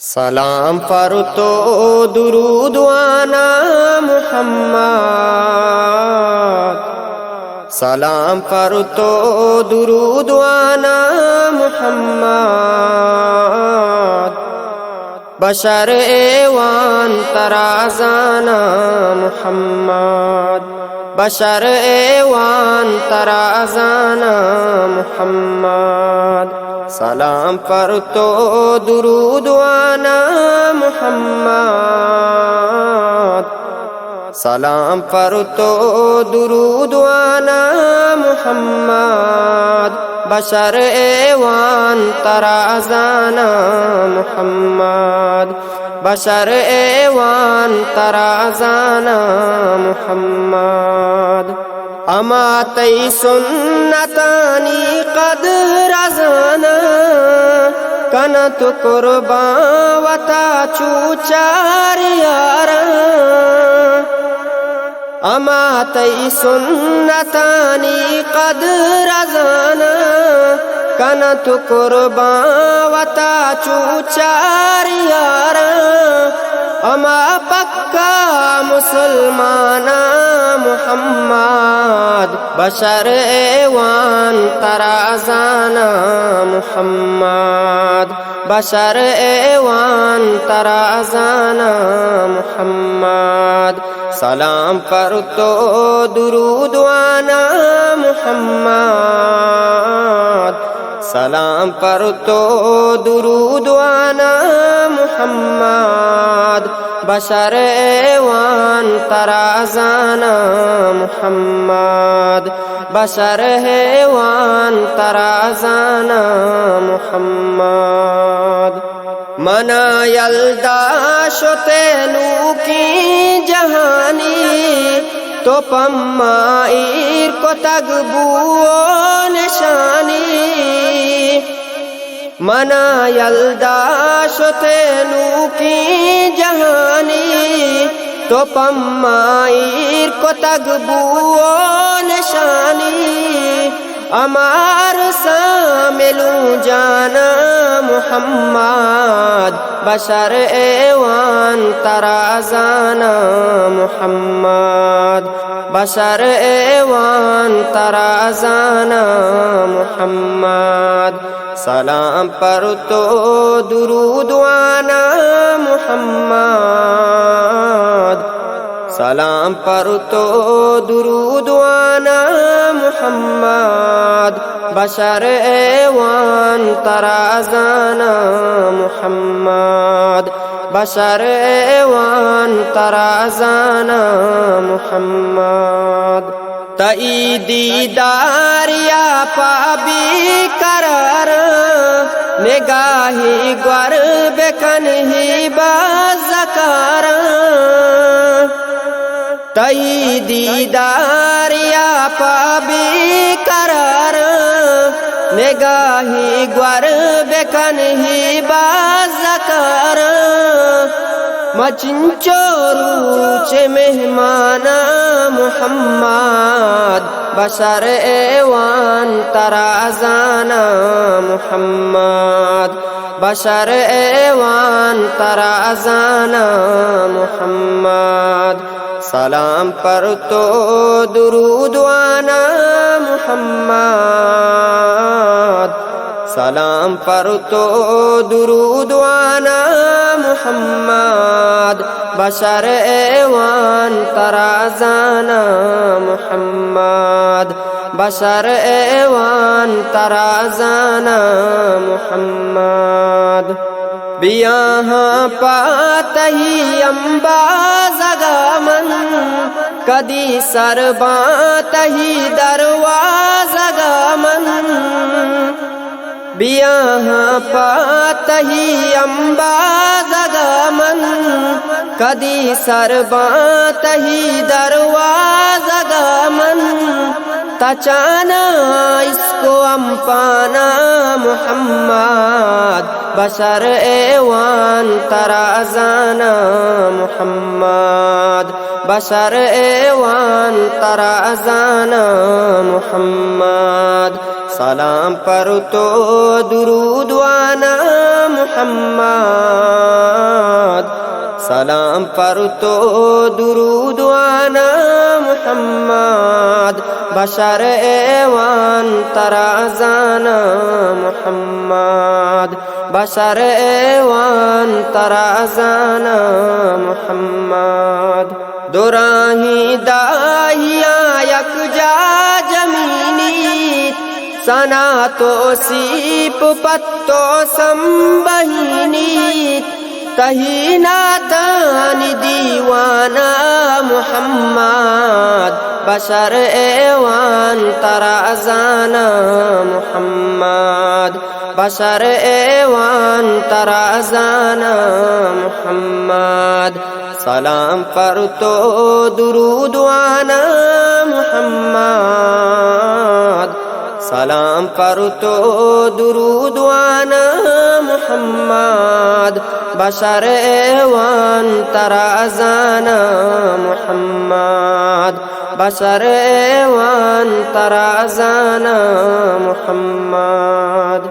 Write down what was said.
सलाम पर तो दुरूद आना मुहम्मद, सलाम पर तो दुरूद आना मुहम्मद। बशर एवान तराजाना मुहम्मद, बशर एवान तराजाना मुहम्मद। सलाम पर तो दुरूद आना मुहम्मद, सलाम पर तो दुरूद आना मुहम्मद। बशर एवान तराजाना मुहम्मद, बशर एवान तराजाना मुहम्मद। अमातई सुन्नतानी कद रज़ाना, कनत कुर्बा वता चूचार यारा। अमातई सुन्नतानी कद रज़ाना, कनत कुर्बा वता चूचार यारा। अमा पक्का मुसलमाना मुहम्मद, बशर एवान तराजाना मुहम्मद, बशर एवान तराजाना मुहम्मद। सलाम पर तो दुरूद आना मुहम्मद, सलाम पर तो दुरूद आना मुहम्मद। बशर एवान तराजाना मुहम्मद, बशर एवान तराजाना मुहम्मद। मना यल्दा शोतेलू की जहानी, तो पम्माईर को तगबुओ निशानी। मना यल्दा शोतेलू की जहानी, तो पम्माईर को तगबुओ निशानी। अमार सामिलू जाना मुहम्मद, बशर एवान तराजाना मुहम्मद, बशर एवान तराजाना मुहम्मद। सलाम पर तो दुरूद आना मुहम्मद, सलाम पर तो दुरूद आना मुहम्मद। बशर एवान तराजाना मुहम्मद, बशर एवान तराजाना मुहम्मद। तई दीदारिया पाबी करार, निगाही ग्वर बेकन ही बाज़कारा। तई दीदारिया पाबी करार, निगाही ग्वर बेकन ही बाज़कारा। मचिंचोरूच मेहमाना मुहम्मद, बशर एवान तराजाना मुहम्मद, बशर एवान तराजाना मुहम्मद। सलाम पर तो दुरूद आना मुहम्मद, सलाम पर तो दुरूद आना मुहम्मद। बशर एवान तराजाना मुहम्मद, बशर एवान तराजाना मुहम्मद। बियाहाँ पातही अम्बाज़गामन, कदी सरबातही दरवाज़गामन। बियाहाँ पातही अम्बाज़गामन, कदी सरबातही दरवाज़गामन। तचाना इसको अम्पाना मुहम्मद, बशर एवान तराजाना मुहम्मद, बशर एवान तराजाना मुहम्मद। सलाम पर तो दुरूद आना मुहम्मद। सलाम पर तो दुरूद आना मुहम्मद बशर एवान तराजाना मुहम्मद बशर एवान तराजाना मुहम्मद दुराही दाहिया यकजा जमीनी सना तो सीप पत्तो संबहिनी तही नातान दीवाना मुहम्मद बशर एवान तराजाना मुहम्मद बशर एवान तराजाना मुहम्मद सलाम पर तो दुरूद आना मुहम्मद सलाम पर तो दुरूद आना मुहम्मद बशर एवान तराजाना मुहम्मद बशर एवान तराजाना मुहम्मद।